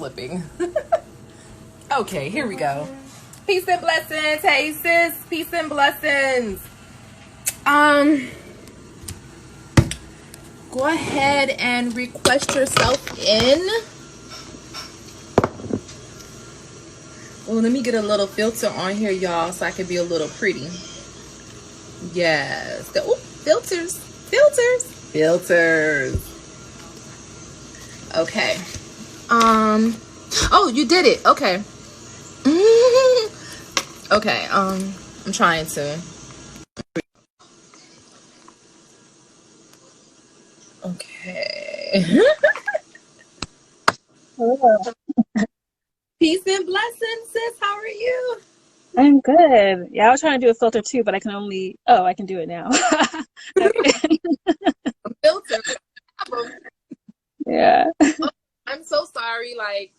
slipping. Okay, here we go. Peace and blessings. Hey sis, peace and blessings. Go ahead and request yourself in. Oh, let me get a little filter on here, y'all, so I can be a little pretty. Yes. Filters. Filters. Filters. Okay. Oh, you did it. Okay. Okay. I'm trying to. Okay. Hello. Peace and blessings, sis. How are you? I'm good. Yeah, I was trying to do a filter too, but I can only, oh, I can do it now. Okay. Filter. Yeah. I'm so sorry. Like,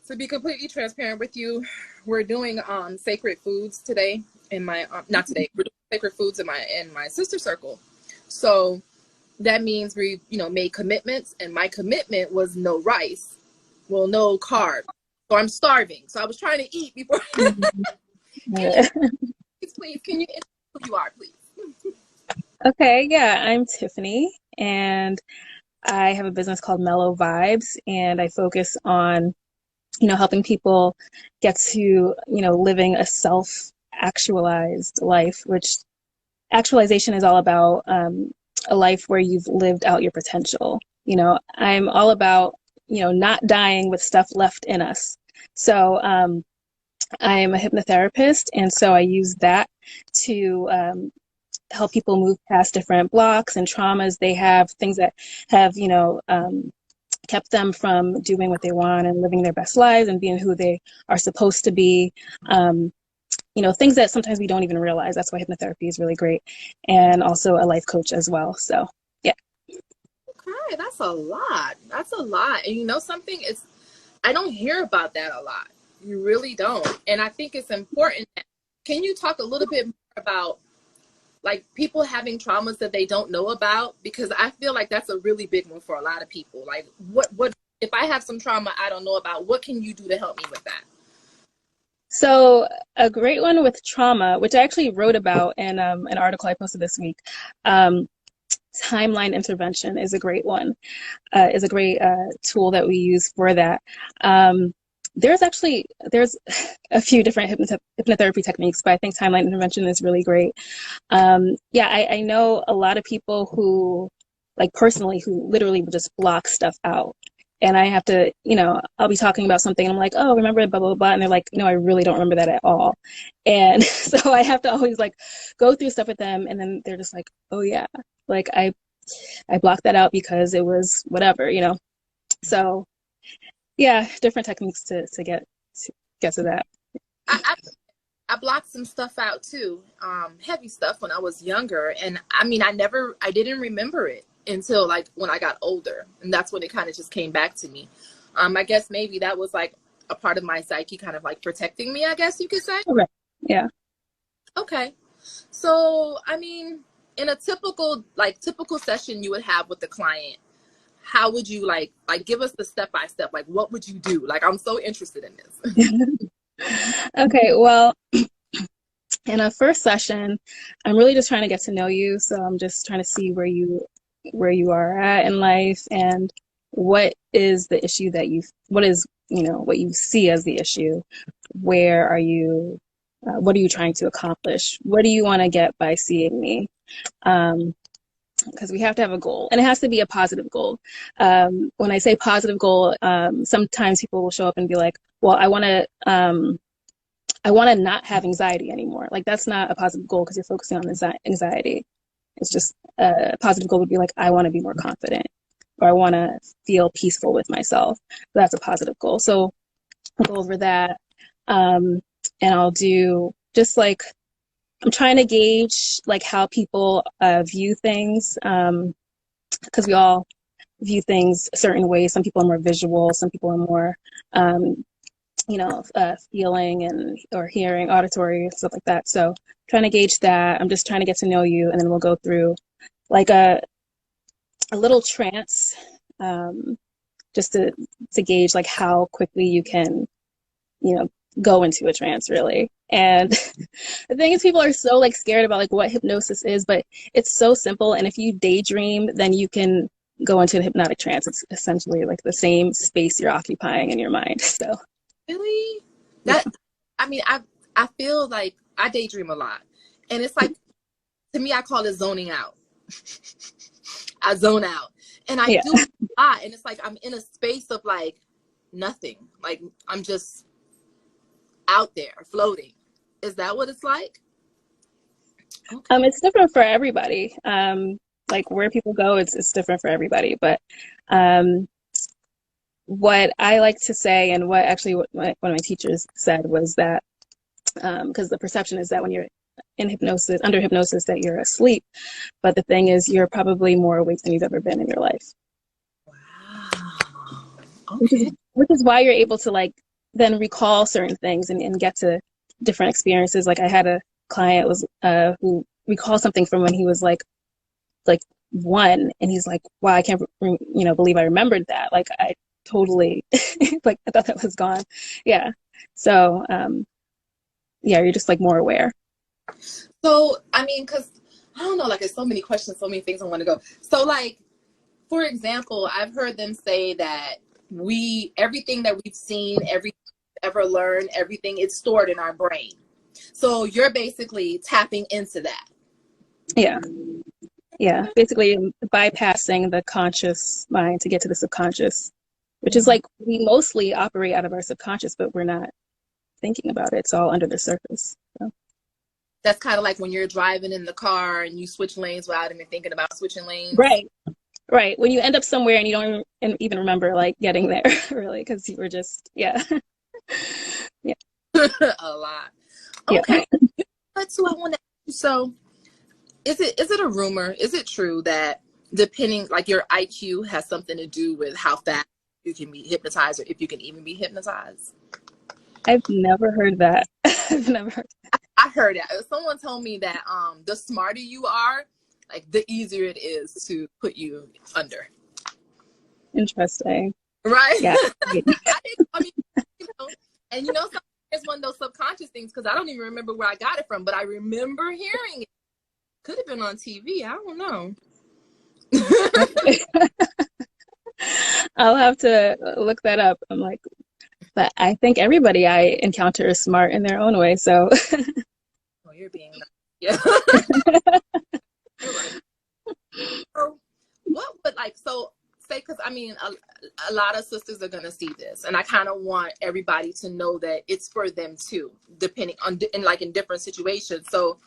to be completely transparent with you, we're doing sacred foods today in my not today. We're doing sacred foods in my sister circle. So that means we, made commitments, and my commitment was no rice. Well, no carbs. So I'm starving. So I was trying to eat before. Can you Yeah. please, can you introduce who you are, please? Okay, yeah, I'm Tiffany, and I have a business called Mellow Vibes, and I focus on, helping people get to, living a self-actualized life, which actualization is all about a life where you've lived out your potential. I'm all about, not dying with stuff left in us. So I'm a hypnotherapist, and so I use that to help people move past different blocks and traumas they have, things that have, kept them from doing what they want and living their best lives and being who they are supposed to be. Things that sometimes we don't even realize. That's why hypnotherapy is really great. And also a life coach as well. So, yeah. Okay, that's a lot. That's a lot. And you know something? I don't hear about that a lot. You really don't. And I think it's important. Can you talk a little bit more about like people having traumas that they don't know about? Because I feel like that's a really big one for a lot of people. Like what if I have some trauma I don't know about, what can you do to help me with that? So a great one with trauma, which I actually wrote about in an article I posted this week. Timeline intervention is a great one, is a great tool that we use for that. There's a few different hypnotherapy techniques, but I think timeline intervention is really great. I know a lot of people who, like personally, who literally would just block stuff out. And I have to, I'll be talking about something and I'm like, oh, remember blah, blah, blah. And they're like, no, I really don't remember that at all. And so I have to always like go through stuff with them. And then they're just like, oh yeah, like I blocked that out because it was whatever, So yeah, different techniques to get to that. I, I blocked some stuff out too, heavy stuff when I was younger. And I mean, I didn't remember it until like when I got older. And that's when it kind of just came back to me. I guess maybe that was like a part of my psyche kind of like protecting me, I guess you could say. Okay. Yeah. Okay. So, I mean, in a typical session you would have with the client, how would you like give us the step by step? Like, what would you do? Like, I'm so interested in this. Okay, well, in a first session, I'm really just trying to get to know you. So I'm just trying to see where you are at in life and what is the issue what is, what you see as the issue. Where are you, what are you trying to accomplish? What do you want to get by seeing me? Because we have to have a goal, and it has to be a positive goal. When I say positive goal, sometimes people will show up and be like, well, I want to not have anxiety anymore. Like, that's not a positive goal because you're focusing on anxiety. It's just a positive goal would be like, I want to be more confident, or I want to feel peaceful with myself. That's a positive goal. So I'll go over that. And I'll do just like, I'm trying to gauge like how people view things, because we all view things a certain way. Some people are more visual, some people are more feeling and or hearing, auditory, stuff like that. So trying to gauge that. I'm just trying to get to know you, and then we'll go through like a little trance just to gauge like how quickly you can, you know, go into a trance really. And the thing is, people are so like scared about like what hypnosis is, but it's so simple. And if you daydream, then you can go into a hypnotic trance. It's essentially like the same space you're occupying in your mind. So really, that, I mean, I feel like I daydream a lot, and it's like, to me, I call it zoning out. I zone out, and I do a lot, and it's like I'm in a space of like nothing, like I'm just out there floating. Is that what it's like? Okay. It's different for everybody. Like where people go, it's different for everybody. But what I like to say, and what actually one of my teachers said, was that because the perception is that when you're in hypnosis, under hypnosis, that you're asleep. But the thing is, you're probably more awake than you've ever been in your life. Wow. Okay. Which is why you're able to like then recall certain things and get to different experiences. Like I had a client was who recalled something from when he was like one, and he's like, wow, I can't believe I remembered that. Like I totally like I thought that was gone. Yeah. So yeah, you're just like more aware. So I mean, because I don't know, like there's so many questions, so many things I want to go. So like, for example, I've heard them say that everything that we've seen, everything we've ever learned, everything is stored in our brain. So you're basically tapping into that. Yeah. Yeah. Basically bypassing the conscious mind to get to the subconscious, which is like we mostly operate out of our subconscious, but we're not thinking about it. It's all under the surface. So. That's kind of like when you're driving in the car and you switch lanes without even thinking about switching lanes. Right. When you end up somewhere and you don't even remember like getting there, really, because you were just, yeah. A lot. Okay. Yeah. That's what I want to ask you. So is it a rumor? Is it true that depending, like your IQ has something to do with how fast you can be hypnotized, or if you can even be hypnotized? I've never heard that. I've never heard that. I heard that. Someone told me that the smarter you are, like the easier it is to put you under. Interesting. Right? Yeah. I mean, and it's one of those subconscious things, because I don't even remember where I got it from, but I remember hearing it. Could have been on TV. I don't know. I'll have to look that up. I'm like, but I think everybody I encounter is smart in their own way. So. Oh, you're being nice. Yeah. You're right. So what would say, because I mean, a lot of sisters are gonna see this, and I kind of want everybody to know that it's for them too, depending on in different situations. So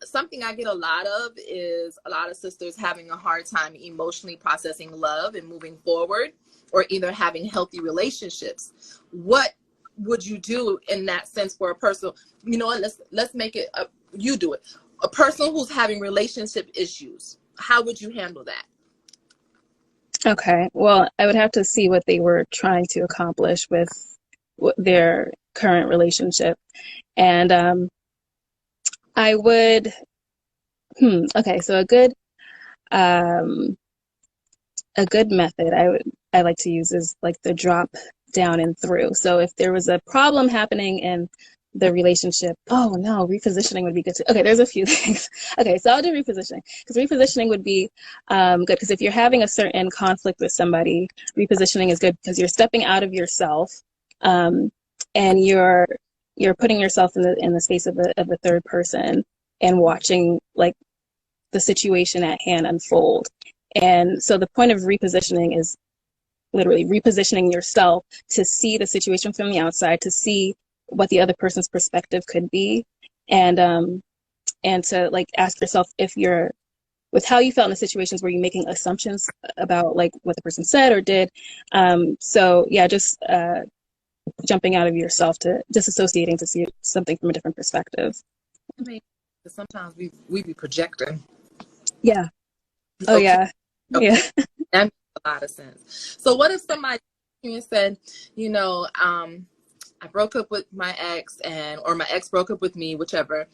something I get a lot of is a lot of sisters having a hard time emotionally processing love and moving forward, or either having healthy relationships. What would you do in that sense for a person? Let's make it you do it. A person who's having relationship issues, how would you handle that? Okay, well, I would have to see what they were trying to accomplish with their current relationship. And I would, okay, so a good method I like to use is like the drop down and through. So if there was a problem happening in the relationship, oh no, repositioning would be good too. Okay, there's a few things. Okay, so I'll do repositioning, because repositioning would be good, because if you're having a certain conflict with somebody, repositioning is good because you're stepping out of yourself, and you're putting yourself in the space of a third person and watching like the situation at hand unfold. And so the point of repositioning is literally repositioning yourself to see the situation from the outside, to see what the other person's perspective could be, and to like ask yourself, if you're, with how you felt in the situations, were you making assumptions about like what the person said or did? So yeah, just jumping out of yourself, to disassociating to see something from a different perspective. I mean, sometimes we be projecting. Yeah. Oh okay. Yeah. Okay. Yeah. That makes a lot of sense. So what if somebody said, I broke up with my ex, or my ex broke up with me, whichever,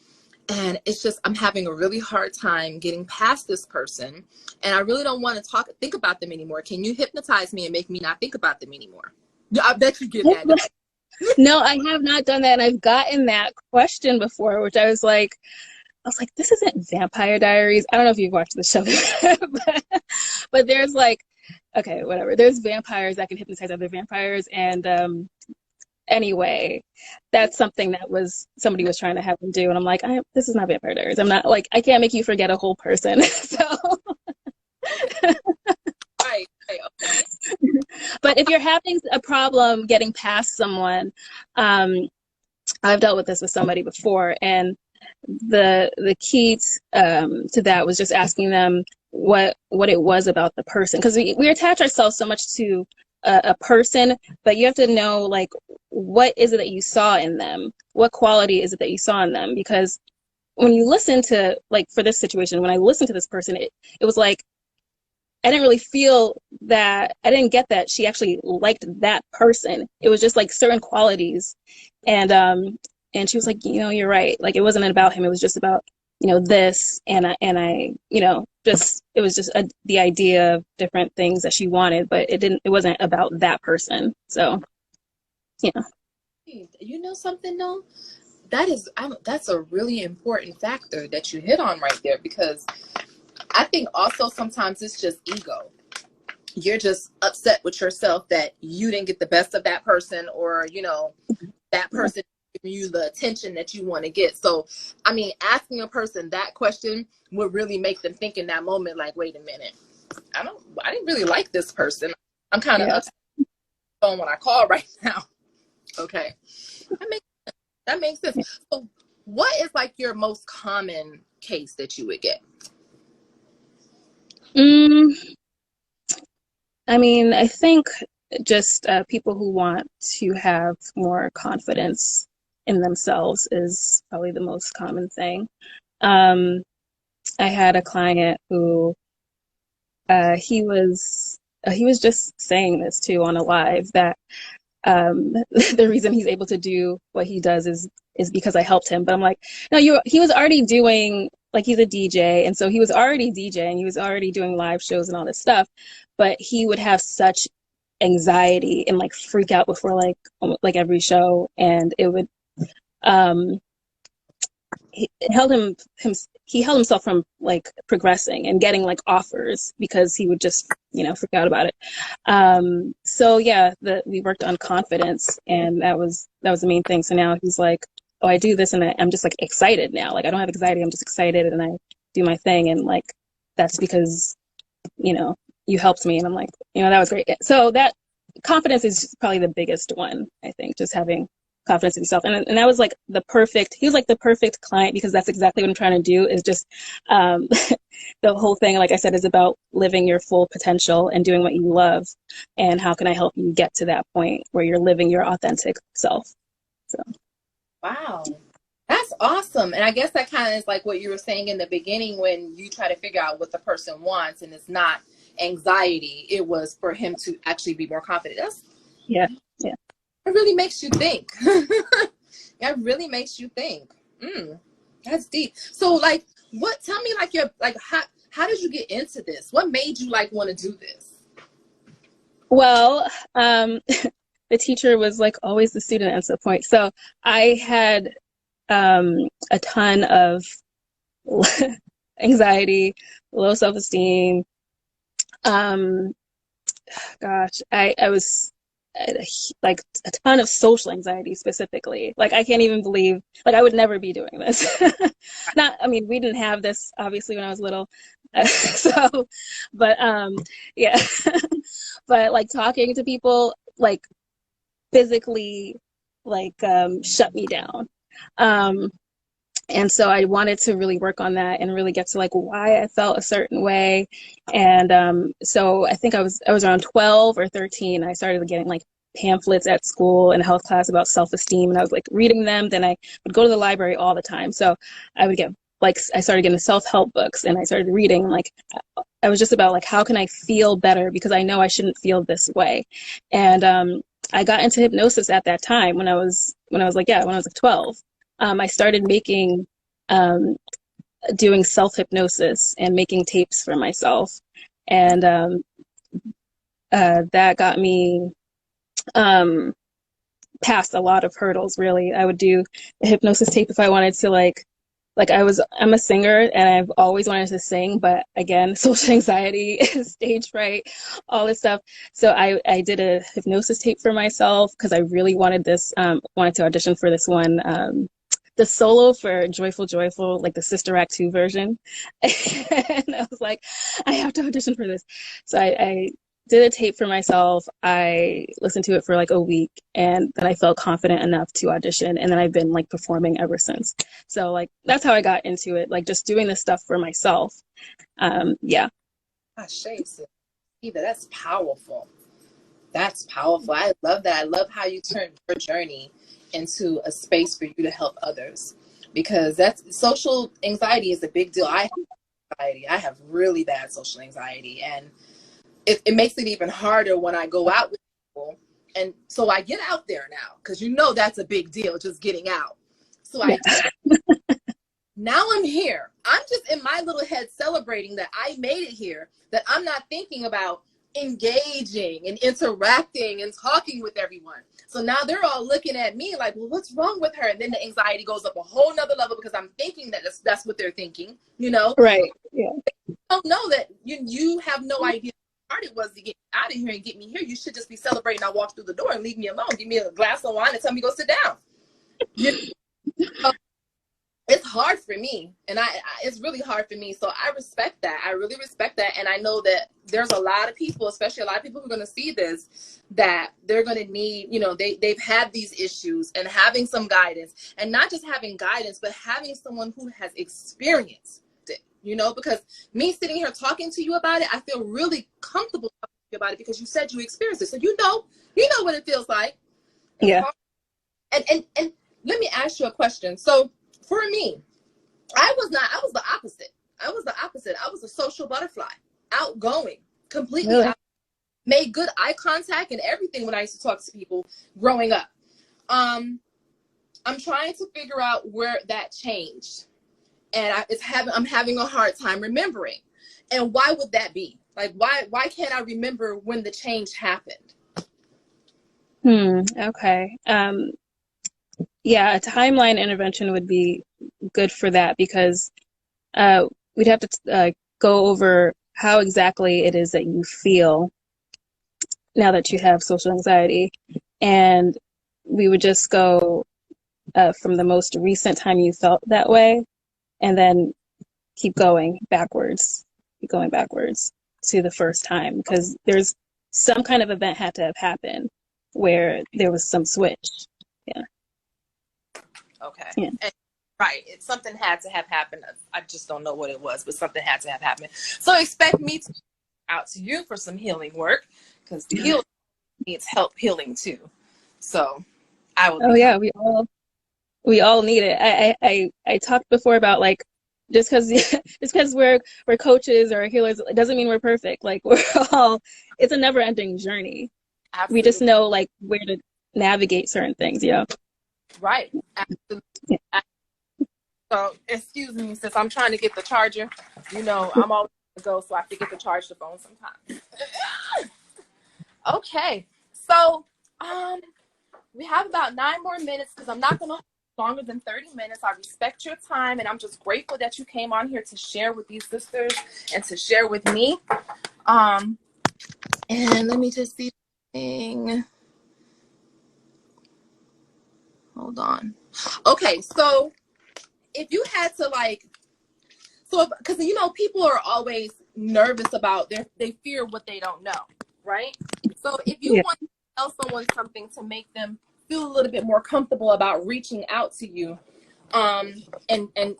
And it's just, I'm having a really hard time getting past this person. And I really don't want to think about them anymore. Can you hypnotize me and make me not think about them anymore? I bet you get that. No, I have not done that. And I've gotten that question before, which I was like, this isn't Vampire Diaries. I don't know if you've watched the show, but there's like, okay, whatever. There's vampires that can hypnotize other vampires. And anyway, that's something that somebody was trying to have them do. And I'm like, this is not Vampire Diaries. I'm not like, I can't make you forget a whole person. So. Right. Okay. But if you're having a problem getting past someone, I've dealt with this with somebody before, and the key to that was just asking them what it was about the person, because we attach ourselves so much to a person, but you have to know, like, what is it that you saw in them? What quality is it that you saw in them? Because when you listen to, like, for this situation, when I listened to this person, it was like, I didn't really feel that, I didn't get that she actually liked that person. It was just like certain qualities. And she was like, you're right. Like, it wasn't about him. It was just about, this. And I, just, it was just the idea of different things that she wanted, but it wasn't about that person. So, yeah. You know something though? That's a really important factor that you hit on right there, because I think also sometimes it's just ego. You're just upset with yourself that you didn't get the best of that person, or, that person giving you the attention that you want to get. So, I mean, asking a person that question would really make them think in that moment, like, wait a minute, I didn't really like this person. I'm kind of upset when I call right now. Okay. That makes sense. So what is like your most common case that you would get? I mean, I think just people who want to have more confidence in themselves is probably the most common thing. I had a client who he was just saying this too on a live, that the reason he's able to do what he does is because I helped him. But I'm like, no, he was already doing, like, he's a DJ, and so he was already DJing, he was already doing live shows and all this stuff, but he would have such anxiety and like freak out before like every show, and it would he held himself from like progressing and getting like offers, because he would just freak out about it. So yeah, we worked on confidence, and that was the main thing. So now he's like, oh, I do this and I'm just like excited now. Like, I don't have anxiety, I'm just excited, and I do my thing, and like that's because you helped me. And I'm like, that was great. So that confidence is probably the biggest one, I think, just having confidence in yourself. And that was like he was like the perfect client, because that's exactly what I'm trying to do, is just the whole thing, like I said, is about living your full potential and doing what you love. And how can I help you get to that point where you're living your authentic self? So. Wow. That's awesome. And I guess that kind of is like what you were saying in the beginning, when you try to figure out what the person wants, and it's not anxiety, it was for him to actually be more confident. Yeah. It really makes you think. It really makes you think. That's deep. So like, tell me, like, how did you get into this? What made you like want to do this? Well, the teacher was like always the student at some point. So I had a ton of anxiety, low self-esteem. I was like a ton of social anxiety specifically. Like, I can't even believe, like, I would never be doing this. We didn't have this obviously when I was little. But yeah. But like talking to people, like, physically, like, shut me down. And so I wanted to really work on that and really get to like why I felt a certain way. And so I think I was around 12 or 13. I started getting like pamphlets at school in health class about self-esteem, and I was like reading them. Then I would go to the library all the time. So I would get like, I started getting self-help books, and I started reading, like, I was just about like, how can I feel better? Because I know I shouldn't feel this way. And I got into hypnosis at that time when I was like 12. I started making doing self-hypnosis and making tapes for myself. And that got me past a lot of hurdles, really. I would do a hypnosis tape if I wanted to I'm a singer and I've always wanted to sing, but again, social anxiety, stage fright, all this stuff. So I did a hypnosis tape for myself because I really wanted wanted to audition for this one, the solo for Joyful Joyful, like the Sister Act 2 version. And I was like, I have to audition for this. So I did a tape for myself. I listened to it for like a week, and then I felt confident enough to audition. And then I've been like performing ever since. So like, that's how I got into it, like just doing this stuff for myself. Yeah. That's powerful. That's powerful. I love that. I love how you turned your journey into a space for you to help others, because social anxiety is a big deal. I have anxiety. I have really bad social anxiety, and it makes it even harder when I go out with people. And so I get out there now, because that's a big deal, just getting out. So now I'm here. I'm just in my little head celebrating that I made it here, that I'm not thinking about engaging and interacting and talking with everyone. So now they're all looking at me like, well, what's wrong with her? And then the anxiety goes up a whole nother level because I'm thinking that that's what they're thinking, Right. Yeah. You don't know that you have no idea how hard it was to get out of here and get me here. You should just be celebrating. I walk through the door and leave me alone. Give me a glass of wine and tell me to go sit down. It's hard for me, and it's really hard for me. So I respect that. I really respect that. And I know that there's a lot of people, especially a lot of people who are going to see this, that they're going to need, they've had these issues, and having some guidance, and not just having guidance, but having someone who has experienced it, because me sitting here talking to you about it, I feel really comfortable talking to you about it because you said you experienced it. So you know what it feels like. Yeah. And let me ask you a question. So for me, I was the opposite. I was a social butterfly, outgoing, completely really? Made good eye contact and everything when I used to talk to people growing up. I'm trying to figure out where that changed, and I'm having a hard time remembering. And why would that be? Like, why can't I remember when the change happened? Okay. Yeah, a timeline intervention would be good for that, because we'd have to go over how exactly it is that you feel now that you have social anxiety. And we would just go from the most recent time you felt that way, and then keep going backwards to the first time, because there's some kind of event had to have happened where there was some switch. Yeah. Okay. Yeah. And, right. Something had to have happened. I just don't know what it was, but something had to have happened. So expect me to out to you for some healing work, because the healing needs help healing too. So I will. Oh yeah, we all need it. I talked before about, like, just because we're coaches or healers, it doesn't mean we're perfect. Like, it's a never ending journey. Absolutely. We just know like where to navigate certain things. Yeah. Right. Absolutely. Yeah. So excuse me, since I'm trying to get the charger, I'm always going to go, so I have to get to charge the phone sometimes. Okay. So we have about 9 more minutes, because I'm not going to longer than 30 minutes. I respect your time, and I'm just grateful that you came on here to share with these sisters and to share with me. And let me just see. Hold on. Okay, so if you had to because people are always nervous about they fear what they don't know, right? So if you want to tell someone something to make them feel a little bit more comfortable about reaching out to you, and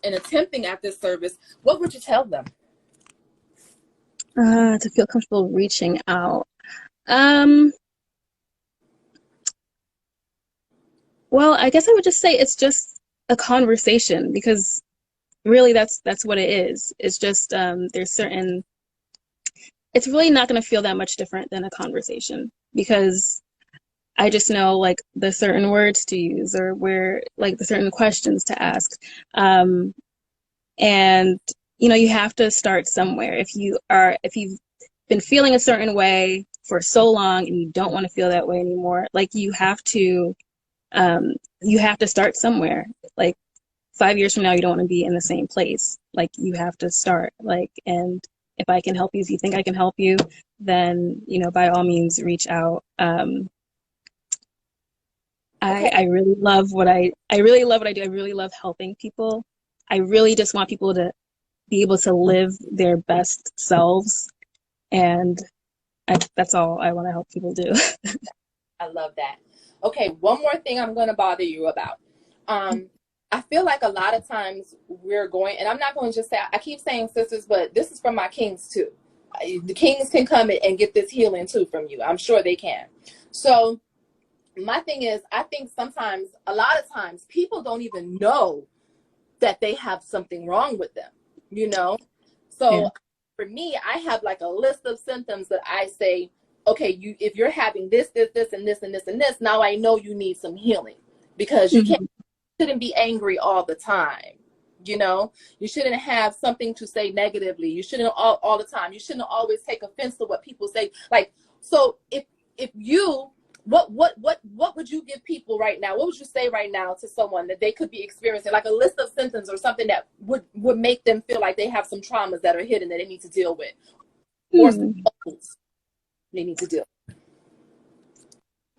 attempting at this service, what would you tell them? To feel comfortable reaching out. Well, I guess I would just say it's just a conversation, because really that's what it is. It's just it's really not going to feel that much different than a conversation, because I just know like the certain words to use, or where like the certain questions to ask. And, you know, you have to start somewhere. If you've been feeling a certain way for so long and you don't want to feel that way anymore, like you have to start somewhere. Like 5 years from now, you don't want to be in the same place. Like you have to start. Like, and if I can help you, if you think I can help you, then, you know, by all means, reach out. Okay. I really love what I really love what I do. I really love helping people. I really just want people to be able to live their best selves. And that's all I want to help people do. I love that. Okay, one more thing I'm going to bother you about. I feel like a lot of times we're going, and I'm not going to just say, I keep saying sisters, but this is from my kings too. The kings can come and get this healing too from you. I'm sure they can. So my thing is, I think sometimes, a lot of times, people don't even know that they have something wrong with them, you know? So Yeah. for me, I have like a list of symptoms that I say, okay, if you're having this, and this, and this, and this, now I know you need some healing, because you shouldn't be angry all the time. You know, you shouldn't have something to say negatively. You shouldn't all the time. You shouldn't always take offense to what people say. Like, so if you, what would you give people right now? What would you say right now to someone that they could be experiencing, like a list of symptoms or something that would make them feel like they have some traumas that are hidden that they need to deal with, or some goals they need to deal with?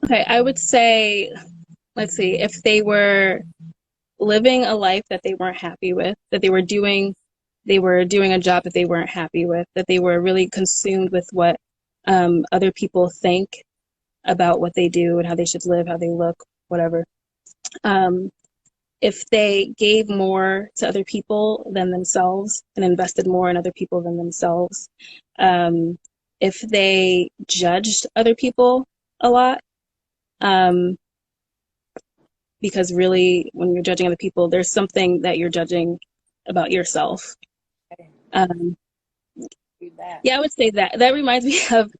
Okay, I would say, let's see, if they were living a life that they weren't happy with, that they were doing a job that they weren't happy with, that they were really consumed with what other people think about what they do and how they should live, how they look, whatever. If they gave more to other people than themselves and invested more in other people than themselves, if they judged other people a lot, because really, when you're judging other people, there's something that you're judging about yourself. Yeah, I would say that. That reminds me of,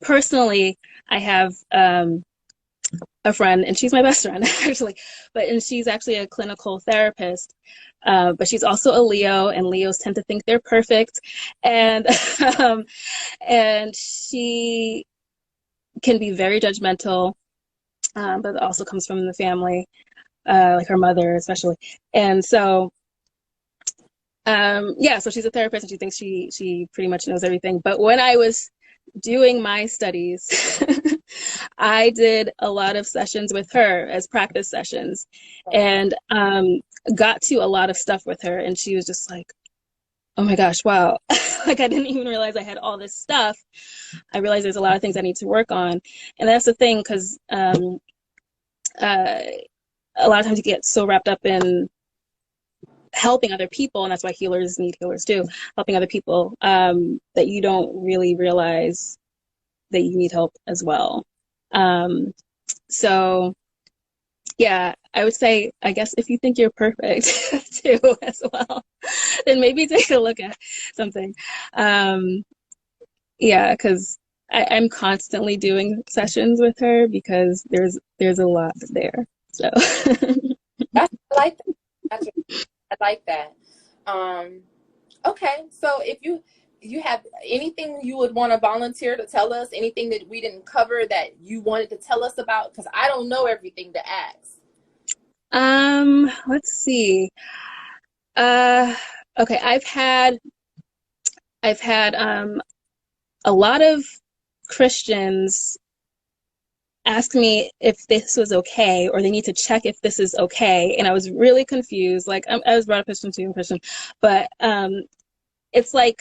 personally, I have a friend, and she's my best friend, actually, and she's actually a clinical therapist, but she's also a Leo, and Leos tend to think they're perfect, and and she can be very judgmental, but it also comes from the family, like her mother especially. And so yeah, so she's a therapist, and she thinks she pretty much knows everything. But when I was doing my studies, I did a lot of sessions with her as practice sessions, and got to a lot of stuff with her, and she was just like, oh my gosh, wow. Like, I didn't even realize I had all this stuff. I realized there's a lot of things I need to work on. And that's the thing, because a lot of times you get so wrapped up in helping other people, and that's why healers need healers too, helping other people, that you don't really realize that you need help as well. So yeah, I would say, I guess, if you think you're perfect too as well, then maybe take a look at something. Yeah, because I'm constantly doing sessions with her, because there's a lot there. So I like that. I like that. Okay, so if you have anything you would want to volunteer to tell us, anything that we didn't cover that you wanted to tell us about, because I don't know everything to ask. Let's see. Okay, I've had a lot of Christians ask me if this was okay, or they need to check if this is okay, and I was really confused. Like, I was brought up Christian too, I'm Christian, but it's like,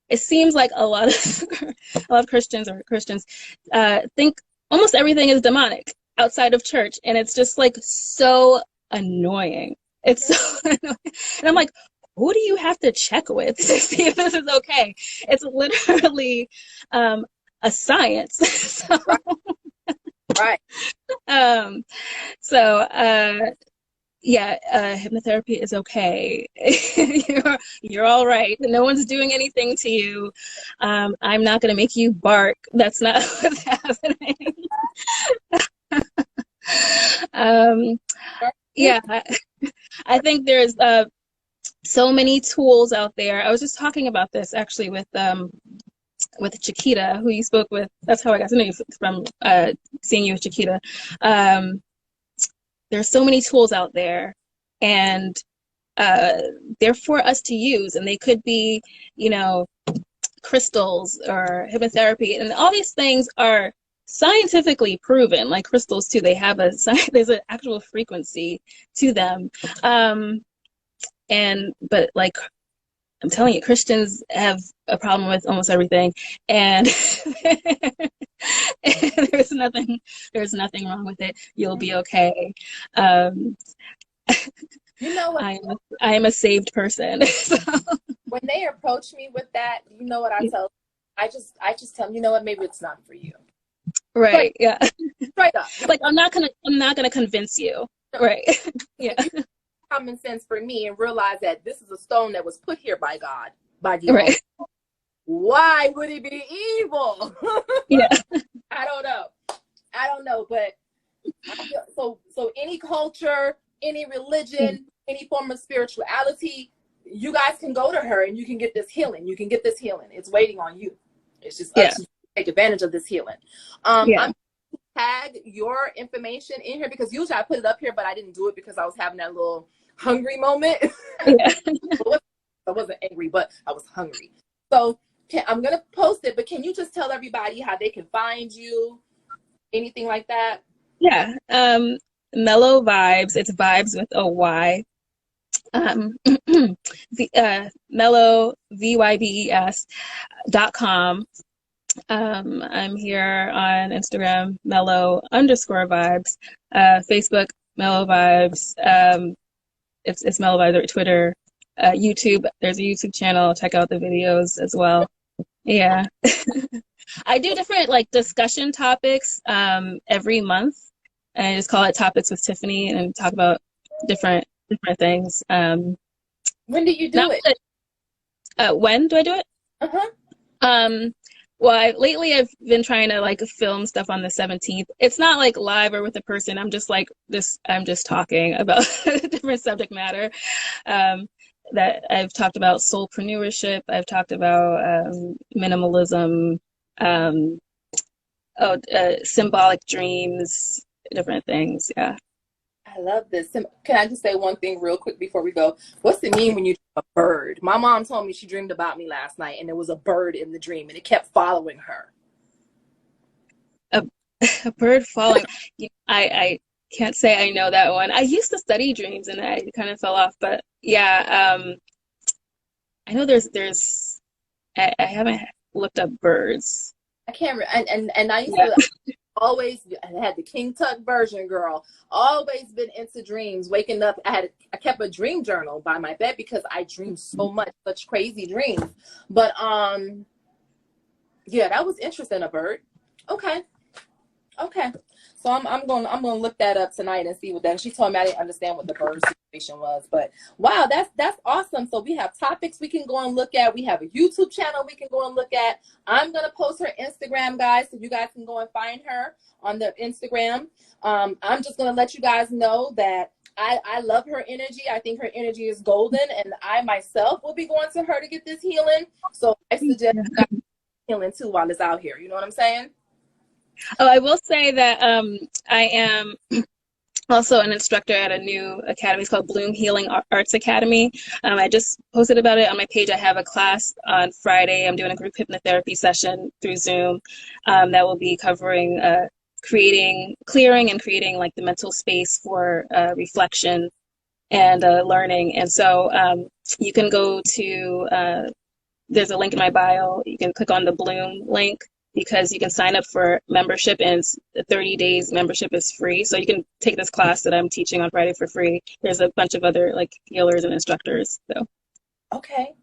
it seems like a lot of Christians think almost everything is demonic outside of church, and it's just like so annoying. It's so annoying, and I'm like, who do you have to check with to see if this is okay? It's literally a science. So, Right. So yeah, hypnotherapy is okay. You're all right. No one's doing anything to you. I'm not going to make you bark. That's not what's happening. Yeah, I think there's so many tools out there. I was just talking about this actually with Chiquita, who you spoke with. That's how I got to know you, from seeing you with Chiquita. There's so many tools out there, and they're for us to use, and they could be, you know, crystals or hypnotherapy, and all these things are scientifically proven. Like crystals too, they have there's an actual frequency to them. But like I'm telling you, Christians have a problem with almost everything, and, and there's nothing wrong with it. You'll be okay. You know what? I am a saved person. So. When they approach me with that, you know what I tell them? I just tell them, you know what, maybe it's not for you. Right. Yeah. Straight up. Like I'm not gonna convince you. Right. Yeah. Common sense for me and realize that this is a stone that was put here by God, by you. Right. Why would it be evil? Yeah. I don't know, but so any culture, any religion, any form of spirituality, you guys can go to her and you can get this healing. You can get this healing. It's waiting on you. It's just up to you to take advantage of this healing. I'm going to tag your information in here because usually I put it up here, but I didn't do it because I was having that little hungry moment. Yeah. I wasn't angry, but I was hungry. So I'm going to post it, but can you just tell everybody how they can find you? Anything like that? Yeah. Mellow Vibes. It's vibes with a Y. Mellow VYBES.com. I'm here on Instagram, mellow_vibes, Facebook, Mellow Vibes. It's Mellow Vibes, Twitter, YouTube. There's a YouTube channel. Check out the videos as well. Yeah. I do different like discussion topics every month, and I just call it Topics with Tiffany and talk about different things. When do you do it? When do I do it? Uh-huh. Well, lately I've been trying to like film stuff on the 17th. It's not like live or with a person. I'm just talking about different subject matter. That I've talked about soulpreneurship. I've talked about minimalism, symbolic dreams, different things. Yeah. I love this. Can I just say one thing real quick before we go? What's it mean when you dream a bird? My mom told me she dreamed about me last night and there was a bird in the dream and it kept following her. A bird following. I can't say I know that one. I used to study dreams and I kind of fell off, but yeah, I know there's I haven't looked up birds. I can't and I used to always had the King Tut version, girl. Always been into dreams. Waking up, I kept a dream journal by my bed because I dreamed so much, such crazy dreams. But yeah, that was interesting. A bird. Okay. So I'm gonna look that up tonight and see what that. She told me I didn't understand what the bird situation was, but wow, that's awesome. So we have topics we can go and look at. We have a YouTube channel we can go and look at. I'm gonna post her Instagram, guys, so you guys can go and find her on the Instagram. I'm just gonna let you guys know that I love her energy. I think her energy is golden, and I myself will be going to her to get this healing. So I suggest you guys healing too while it's out here. You know what I'm saying? Oh, I will say that I am also an instructor at a new academy. It's called Bloom Healing Arts Academy. I just posted about it on my page. I have a class on Friday. I'm doing a group hypnotherapy session through Zoom that will be covering clearing and creating like the mental space for reflection and learning. And so you can go to, there's a link in my bio. You can click on the Bloom link, because you can sign up for membership, and 30 days membership is free. So you can take this class that I'm teaching on Friday for free. There's a bunch of other like healers and instructors. So. Okay.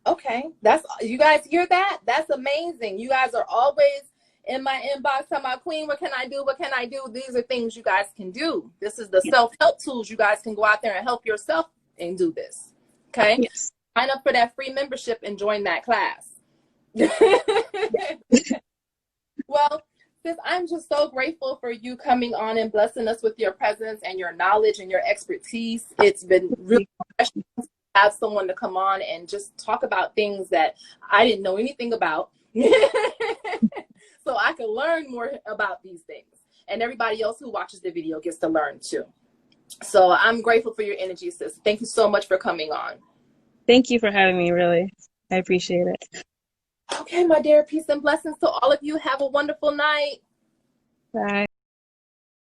That's, you guys hear that? That's amazing. You guys are always in my inbox talking about, Queen, what can I do? What can I do? These are things you guys can do. This is the self-help tools. You guys can go out there and help yourself and do this. Okay. Yes. Sign up for that free membership and join that class. Well, sis, I'm just so grateful for you coming on and blessing us with your presence and your knowledge and your expertise. It's been really special. have someone to come on and just talk about things that I didn't know anything about. So I can learn more about these things. And everybody else who watches the video gets to learn too. So I'm grateful for your energy, sis. Thank you so much for coming on. Thank you for having me, really. I appreciate it. Okay, my dear, peace and blessings to all of you. Have a wonderful night. Bye.